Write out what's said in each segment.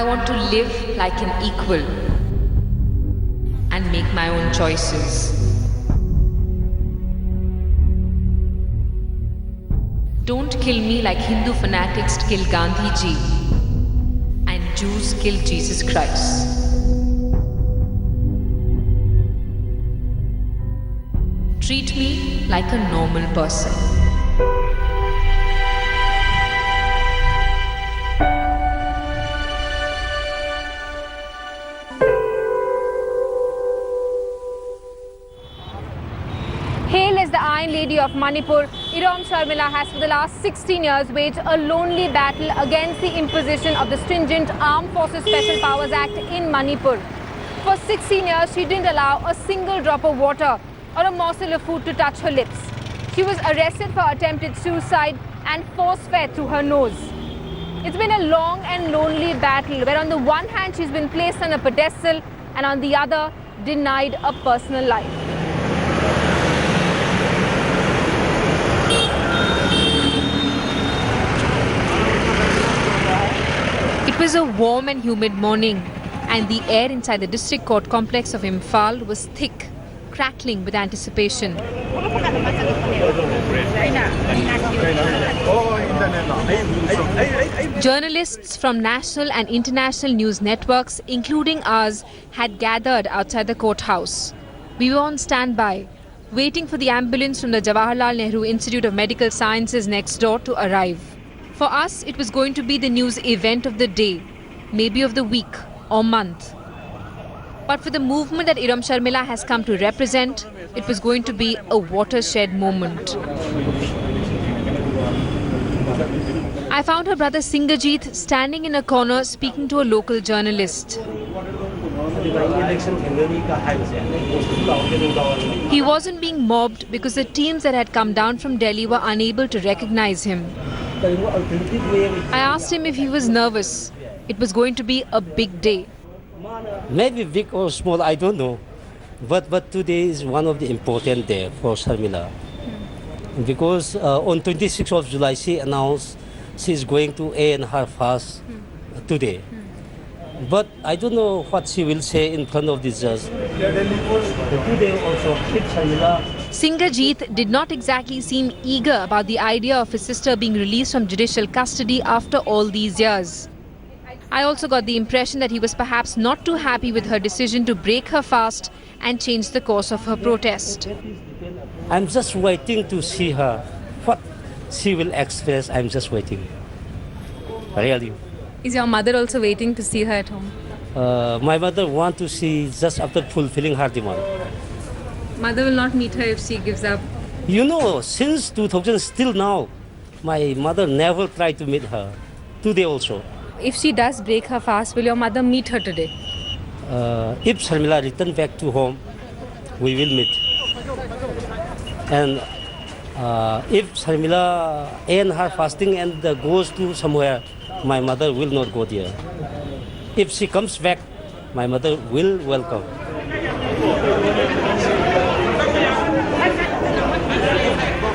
I want to live like an equal and make my own choices. Don't kill me like Hindu fanatics kill Gandhiji and Jews kill Jesus Christ. Treat me like a normal person. Hail as the Iron Lady of Manipur, Irom Sharmila has for the last 16 years waged a lonely battle against the imposition of the stringent Armed Forces Special Powers Act in Manipur. For 16 years, she didn't allow a single drop of water or a morsel of food to touch her lips. She was arrested for attempted suicide and force-fed through her nose. It's been a long and lonely battle where on the one hand she's been placed on a pedestal and on the other denied a personal life. It was a warm and humid morning, and the air inside the district court complex of Imphal was thick, crackling with anticipation. Journalists from national and international news networks, including ours, had gathered outside the courthouse. We were on standby, waiting for the ambulance from the Jawaharlal Nehru Institute of Medical Sciences next door to arrive. For us, it was going to be the news event of the day, maybe of the week or month. But for the movement that Irom Sharmila has come to represent, it was going to be a watershed moment. I found her brother Singhajit standing in a corner speaking to a local journalist. He wasn't being mobbed because the teams that had come down from Delhi were unable to recognize him. I asked him if he was nervous. It was going to be a big day. Maybe big or small, I don't know. But today is one of the important days for Sharmila. Because on 26th of July, she announced she is going to end her fast today. But I don't know what she will say in front of the judge. Today also, Sharmila. Singhajit did not exactly seem eager about the idea of his sister being released from judicial custody after all these years. I also got the impression that he was perhaps not too happy with her decision to break her fast and change the course of her protest. I'm just waiting to see her. What she will express, I'm just waiting. Really. Is your mother also waiting to see her at home? My mother wants to see just after fulfilling her demand. Mother will not meet her if she gives up. You know, since 2000 still now, my mother never tried to meet her. Today also. If she does break her fast, will your mother meet her today? If Sharmila return back to home, we will meet. And if Sharmila end her fasting and goes to somewhere, my mother will not go there. If she comes back, my mother will welcome.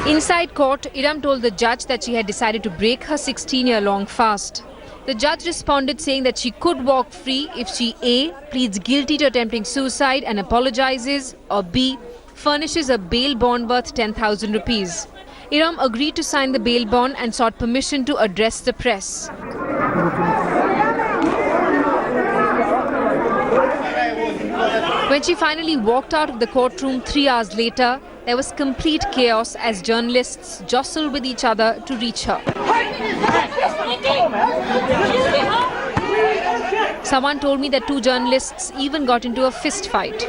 Inside court, Irom told the judge that she had decided to break her 16-year-long fast. The judge responded saying that she could walk free if she A. pleads guilty to attempting suicide and apologizes, or B. furnishes a bail bond worth 10,000 rupees. Irom agreed to sign the bail bond and sought permission to address the press. When she finally walked out of the courtroom 3 hours later, there was complete chaos as journalists jostled with each other to reach her. Someone told me that 2 journalists even got into a fist fight.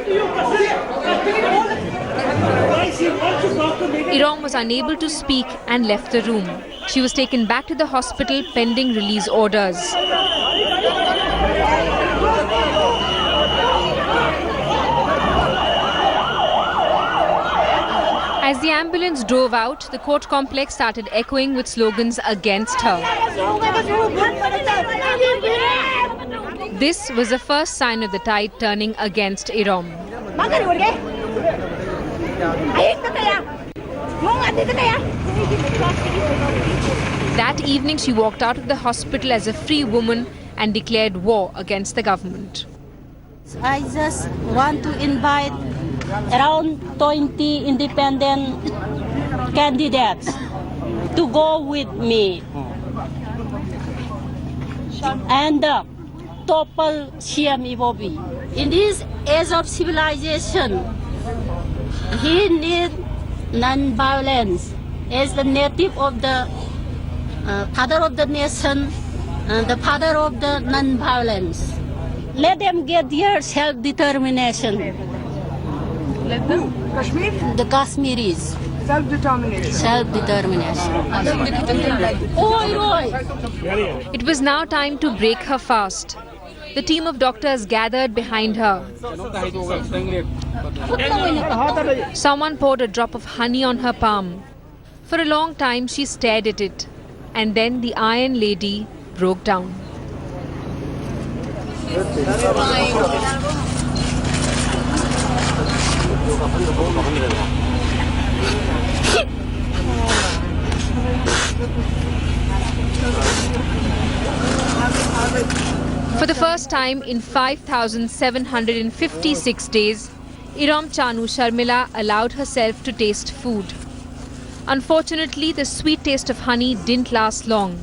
Irom was unable to speak and left the room. She was taken back to the hospital pending release orders. As the ambulance drove out, the court complex started echoing with slogans against her. This was the first sign of the tide turning against Irom. That evening, she walked out of the hospital as a free woman and declared war against the government. I just want to invite around 20 independent candidates to go with me and topple CM Ibobi. In this age of civilization, he needs non-violence as the native of the father of the nation, the father of the non-violence. Let them get their self-determination. Let them? Kashmir? The Kashmiris. Self-determination. Self-determination. It was now time to break her fast. The team of doctors gathered behind her. Someone poured a drop of honey on her palm. For a long time she stared at it, and then the Iron Lady broke down. For the first time in 5,756 days, Irom Sharmila allowed herself to taste food. Unfortunately, the sweet taste of honey didn't last long.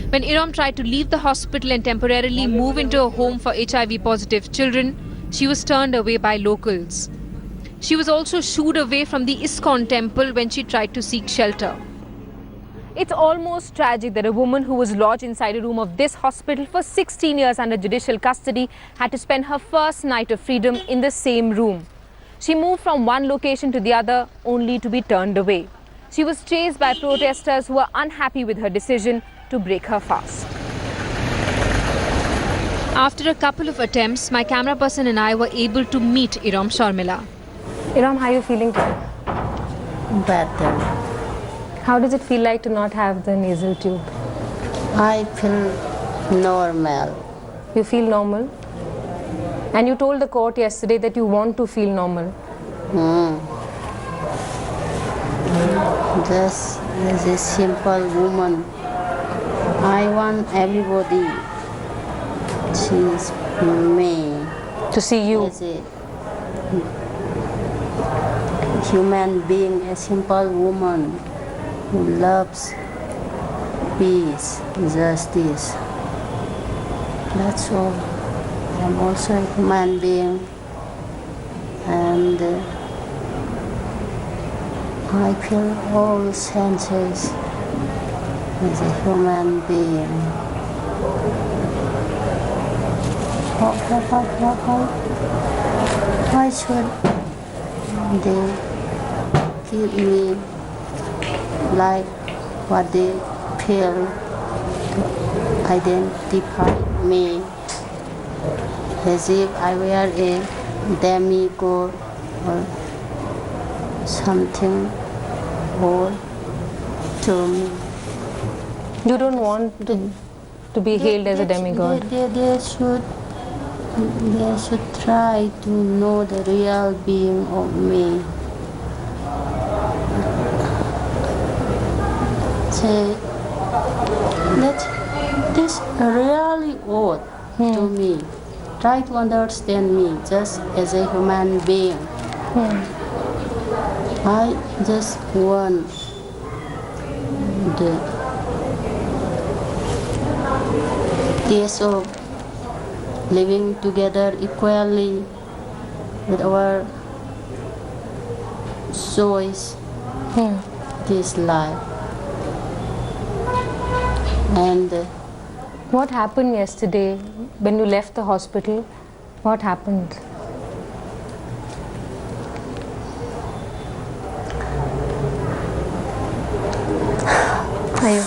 When Irom tried to leave the hospital and temporarily move into a home for HIV-positive children, she was turned away by locals. She was also shooed away from the ISKCON temple when she tried to seek shelter. It's almost tragic that a woman who was lodged inside a room of this hospital for 16 years under judicial custody had to spend her first night of freedom in the same room. She moved from one location to the other only to be turned away. She was chased by protesters who were unhappy with her decision to break her fast. After a couple of attempts, my camera person and I were able to meet Irom Sharmila. Irom, how are you feeling today? Better. How does it feel like to not have the nasal tube? I feel normal. You feel normal? And you told the court yesterday that you want to feel normal. Just as a simple woman, I want everybody to see me To see you. as a human being, a simple woman who loves peace, justice. That's all. I'm also a human being, and I feel all senses as a human being. Why should they keep me like what they feel to identify me as if I were a demigod or something more to me. You don't want to be hailed as a demigod. They should try to know the real being of me. Say that this really odd to me. Try to understand me just as a human being. I just want the taste of living together equally with our joys, this life. And What happened yesterday when you left the hospital? What happened? Are you?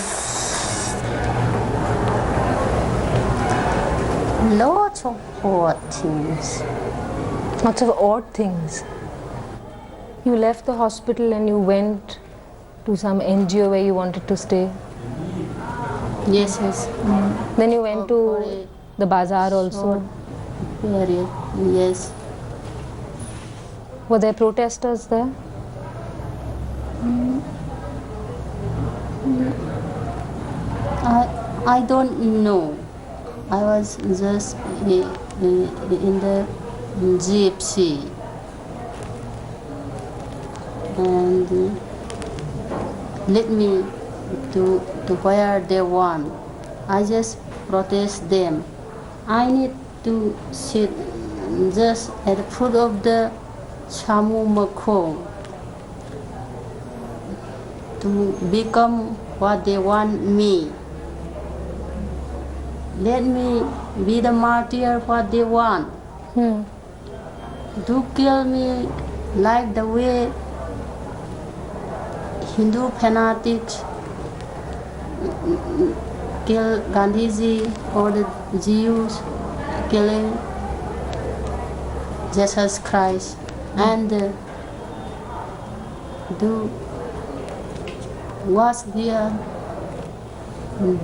lots of odd things. Lots of odd things. You left the hospital and you went to some NGO where you wanted to stay. Yes. Then you went For to a the bazaar also. short period. Yes. Were there protesters there? I don't know. I was just in the gypsy, and let me to where they want. I just protest them. I need to sit just at the foot of the Chamu Mako to become what they want me. Let me be the martyr what they want. Do kill me like the way Hindu fanatics kill Gandhiji or the Jews killing Jesus Christ, and do wash their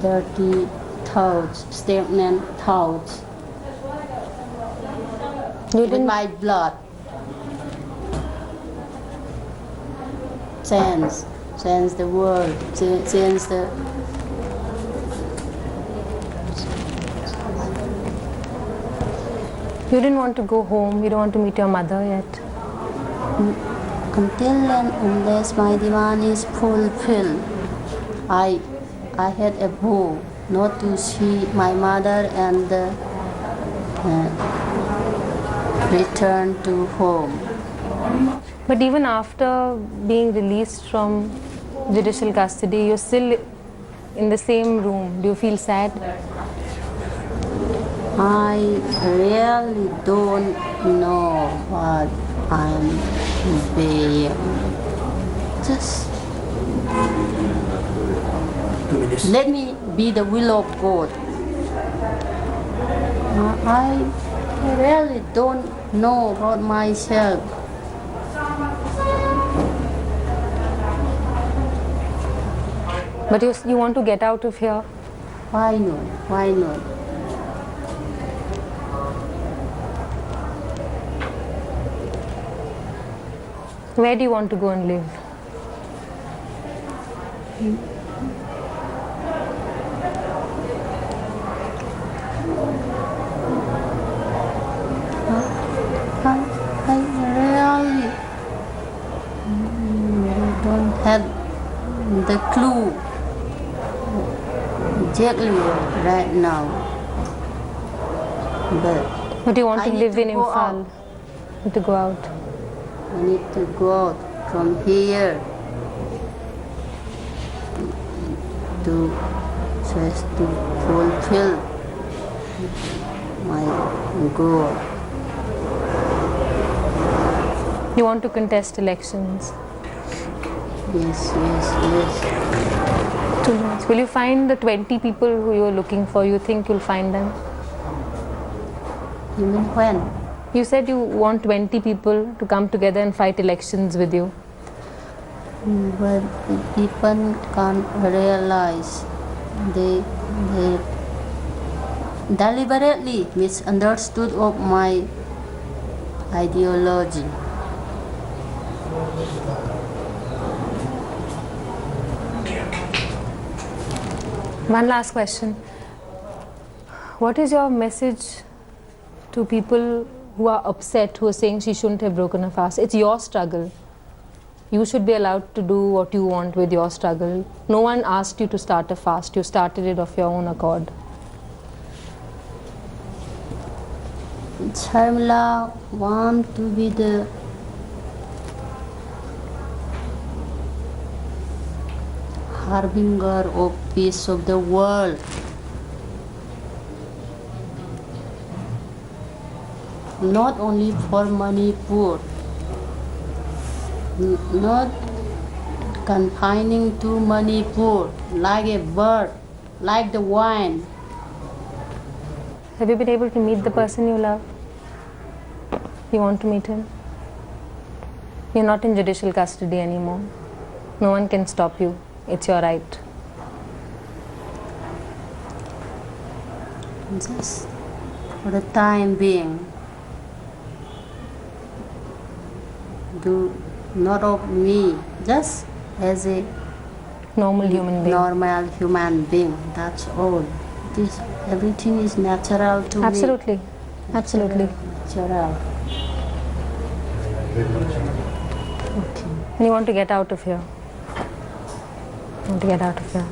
dirty thoughts, stagnant thoughts with my blood. Change the world, change the. You didn't want to go home, you don't want to meet your mother yet? Until and unless my demand is fulfilled, I had a vow not to see my mother and return to home. But even after being released from judicial custody, you're still in the same room. Do you feel sad? I really don't know what I'm being. Just let me be the will of God. I really don't know about myself. But you want to get out of here? Why not? Why not? Where do you want to go and live? I really don't have the clue exactly right now. But you want I to need live to in go Imphal? out. You want to go out? I need to go out from here to just to fulfill my goal. You want to contest elections? Yes. 2 minutes. Will you find the 20 people who you're looking for? You think you'll find them? You mean when? You said you want 20 people to come together and fight elections with you. But people can't realize they deliberately misunderstood of my ideology. One last question. What is your message to people who are upset, who are saying she shouldn't have broken a fast? It's your struggle. You should be allowed to do what you want with your struggle. No one asked you to start a fast. You started it of your own accord. Sharmila want to be the harbinger of peace of the world. Not only for Manipur, not confining to Manipur like a bird, like the wine. Have you been able to meet the person you love? You want to meet him? You're not in judicial custody anymore. No one can stop you. It's your right. Just for the time being, do not of me, just as a Normal human being. Normal human being. That's all. This everything is natural to Absolutely. Absolutely. me. Natural. And you want to get out of here. You want to get out of here.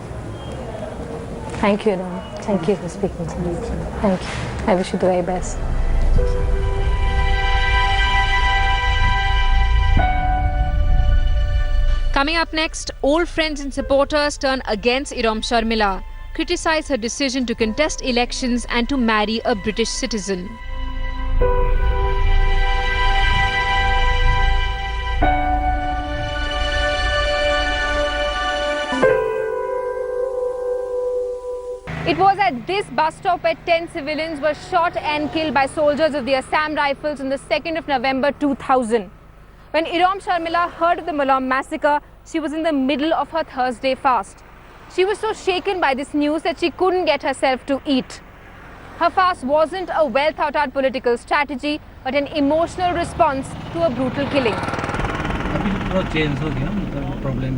Thank you, Irom. Thank you for speaking to me. Thank you. I wish you the very best. Coming up next, old friends and supporters turn against Irom Sharmila, criticize her decision to contest elections and to marry a British citizen. It was at this bus stop where 10 civilians were shot and killed by soldiers of the Assam Rifles on the 2nd of November 2000. When Irom Sharmila heard of the Malom massacre, she was in the middle of her Thursday fast. She was so shaken by this news that she couldn't get herself to eat. Her fast wasn't a well thought out political strategy, but an emotional response to a brutal killing. अभी थोड़ा change हो गया, मतलब problem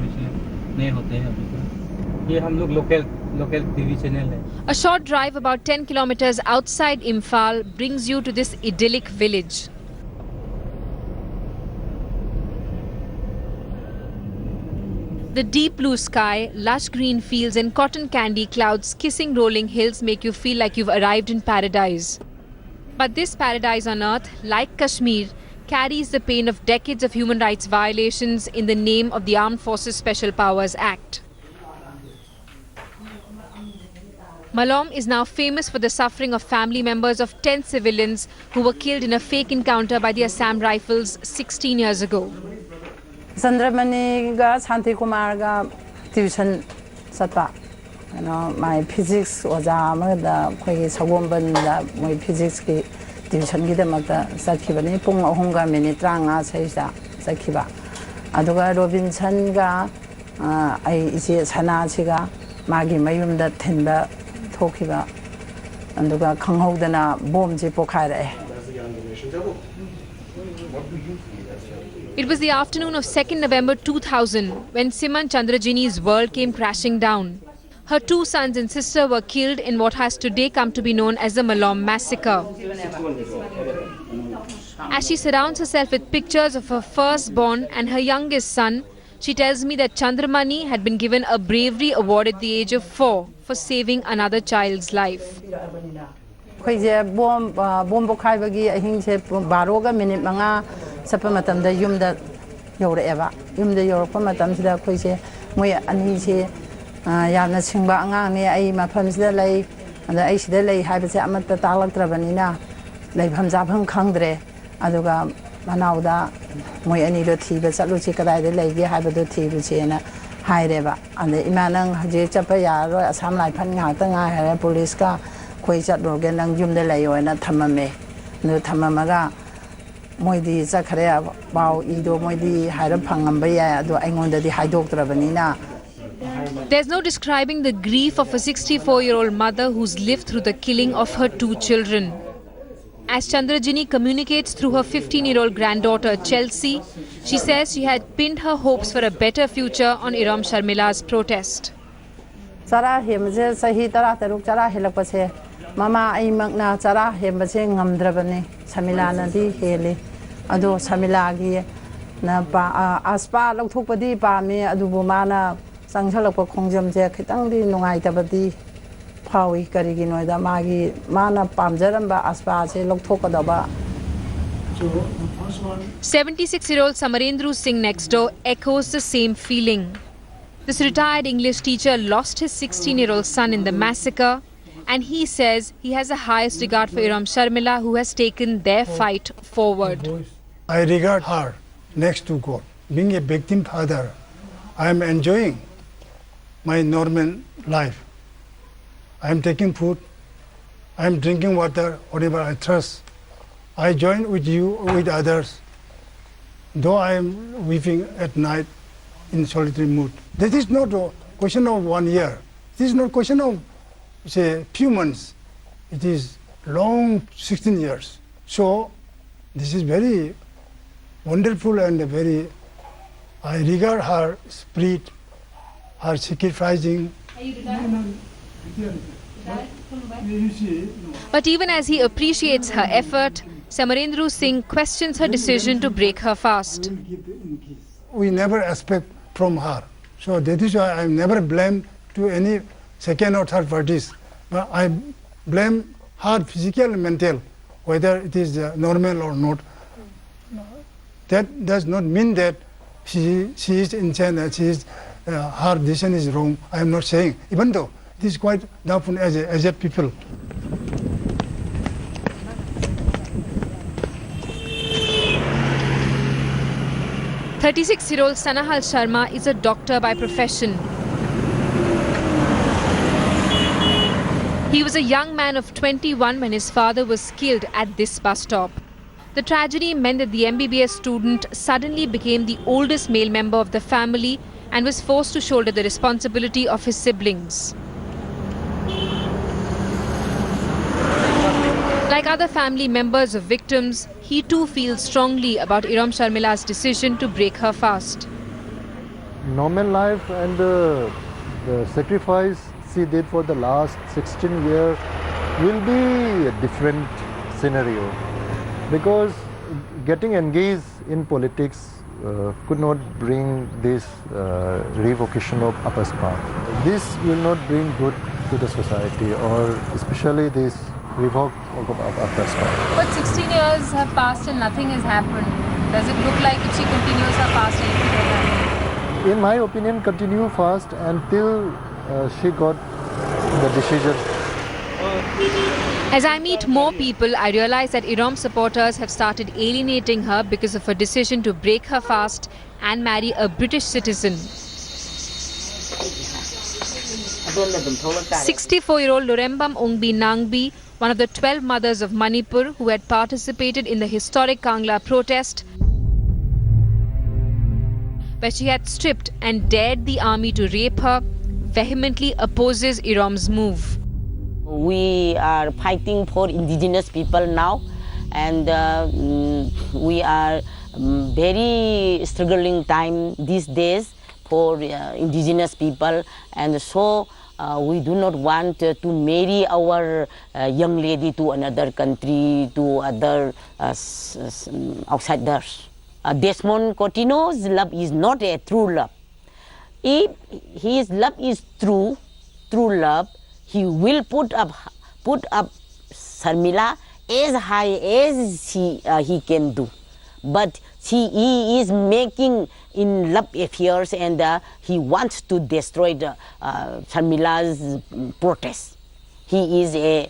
नहीं होते हैं अभी तो। ये हम लोग लोकल टीवी चैनल है। A short drive about 10 kilometers outside Imphal brings you to this idyllic village. The deep blue sky, lush green fields and cotton candy clouds kissing rolling hills make you feel like you've arrived in paradise. But this paradise on earth, like Kashmir, carries the pain of decades of human rights violations in the name of the Armed Forces Special Powers Act. Malom is now famous for the suffering of family members of 10 civilians who were killed in a fake encounter by the Assam Rifles 16 years ago. Sandramani ga Santi Kumar ga tuition satpa. You know, my physics was a koi sagomban da my physics ki tuition gida magda sakibani pung ahunga minute ranga saisa sakiba. Aduga Robinson ga I isi sana chiga magi mayum da tenba tokiba. Aduga kanghodana bomb ji pokare. It was the afternoon of 2nd November 2000 when Siman Chandrajini's world came crashing down. Her 2 sons and sister were killed in what has today come to be known as the Malom massacre. As she surrounds herself with pictures of her firstborn and her youngest son, she tells me that Chandramani had been given a bravery award at the age of 4 for saving another child's life. Bomb bokhai ahing se baroga minute manga sapa matam da yumda yore eva yumda yore pa matam sida khoi se moi ani se yamna singba angang ne ai mafam sida lei and ai sida lei haiba se amata talaktrabani na lei pham ja pham khangdre aduga manauda moi ani lo thiba chalu chi kadai de lei ge haiba do thibu che na haireba and imanang haje chapa ya ro asam lai phan nga ta nga ha police ka koi chat ro ge nang yum de lai yo na thamame no thamamaga moidi zakhare bao ido moidi haira phangamba ya ado aingonda di haidoktrabani na. There's no describing the grief of a 64-year-old mother who's lived through the killing of her 2 children. As Chandrajini communicates through her 15-year-old granddaughter Chelsea, she says she had pinned her hopes for a better future on Irom Sharmila's protest. Chara hemje sahi tara taruk chara helakpase mama ai magna chara hemse ngamdrabani Sharmila na di hele ado Sharmila gi na pa aspa lokthokpadi pa me adubu mana sangsalakpa khongjam je khitang di nungai tabadi phawi karigi noida magi mana pamjaramba aspa se lokthokadaba. 76-year-old Samarendra Singh next door echoes the same feeling. This retired English teacher lost his 16-year-old son in the massacre, and he says he has the highest regard for Irom Sharmila, who has taken their fight forward. I regard her next to God. Being a victim father, I am enjoying my normal life. I am taking food, I am drinking water, whatever I trust. I join with you, with others, though I am weeping at night in solitary mood. This is not a question of 1 year. This is not a question of, say, few months. It is long 16 years. So this is very wonderful and very, I regard her spirit are sacrificing. But even as he appreciates her effort, Samarendra Singh questions her decision to break her fast. We never expect from her. So that is why I never blame to any second or third parties. But I blame her physical and mental, whether it is normal or not. That does not mean that she is insane, her decision is wrong. I am not saying, even though this is quite doubtful as a people. "36-year-old Sanahal Sharma is a doctor by profession. He was a young man of 21 when his father was killed at this bus stop. The tragedy meant that the MBBS student suddenly became the oldest male member of the family and was forced to shoulder the responsibility of his siblings. Like other family members of victims, he too feels strongly about Irom Sharmila's decision to break her fast. Normal life and the sacrifice she did for the last 16 years will be a different scenario, because getting engaged in politics could not bring this revocation of AFSPA. This will not bring good to the society, or especially this revoke of AFSPA. But 16 years have passed and nothing has happened. Does it look like if she continues her fast, anything will happen? In my opinion, continue fast until she got the decision. As I meet more people, I realize that Irom supporters have started alienating her because of her decision to break her fast and marry a British citizen. 64-year-old Lorembam Ongbi Nangbi, one of the 12 mothers of Manipur who had participated in the historic Kangla protest, where she had stripped and dared the army to rape her, vehemently opposes Irom's move. We are fighting for indigenous people now, and we are very struggling time these days for indigenous people, and so we do not want to marry our young lady to another country, to other outsiders. Desmond Cotino's love is not a true love. If his love is true love, he will put up Sharmila as high as he can do. But he is making in love affairs, and he wants to destroy Sharmila's protest. He is a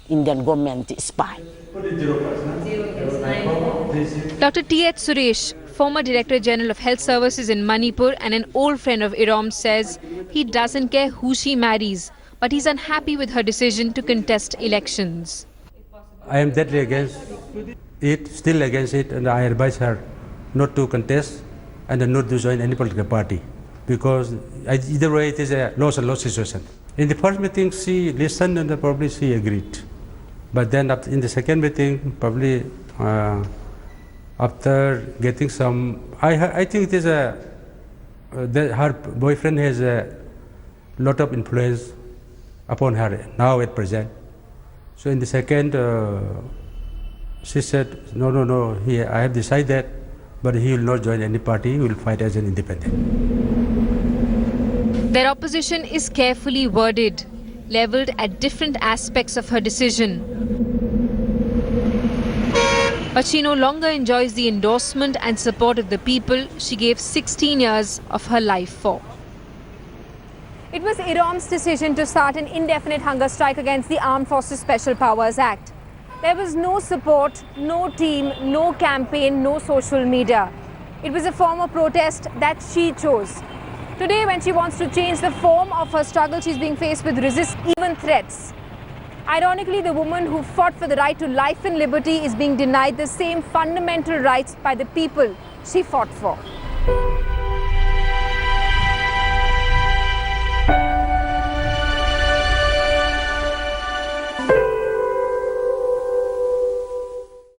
Indian government spy. Dr. T.H. Suresh, former Director General of Health Services in Manipur and an old friend of Irom, says he doesn't care who she marries, but he's unhappy with her decision to contest elections. I am deadly against it, still against it, and I advise her not to contest and not to join any political party, because either way it is a loss and loss situation. In the first meeting she listened and probably she agreed, but then in the second meeting probably after getting some, I think it is her boyfriend has a lot of influence upon her now at present. So in the second, she said, no, I have decided, but he will not join any party, he will fight as an independent. Their opposition is carefully worded, levelled at different aspects of her decision. But she no longer enjoys the endorsement and support of the people she gave 16 years of her life for. It was Irom's decision to start an indefinite hunger strike against the Armed Forces Special Powers Act. There was no support, no team, no campaign, no social media. It was a form of protest that she chose. Today, when she wants to change the form of her struggle, she's being faced with resist, even threats. Ironically, the woman who fought for the right to life and liberty is being denied the same fundamental rights by the people she fought for.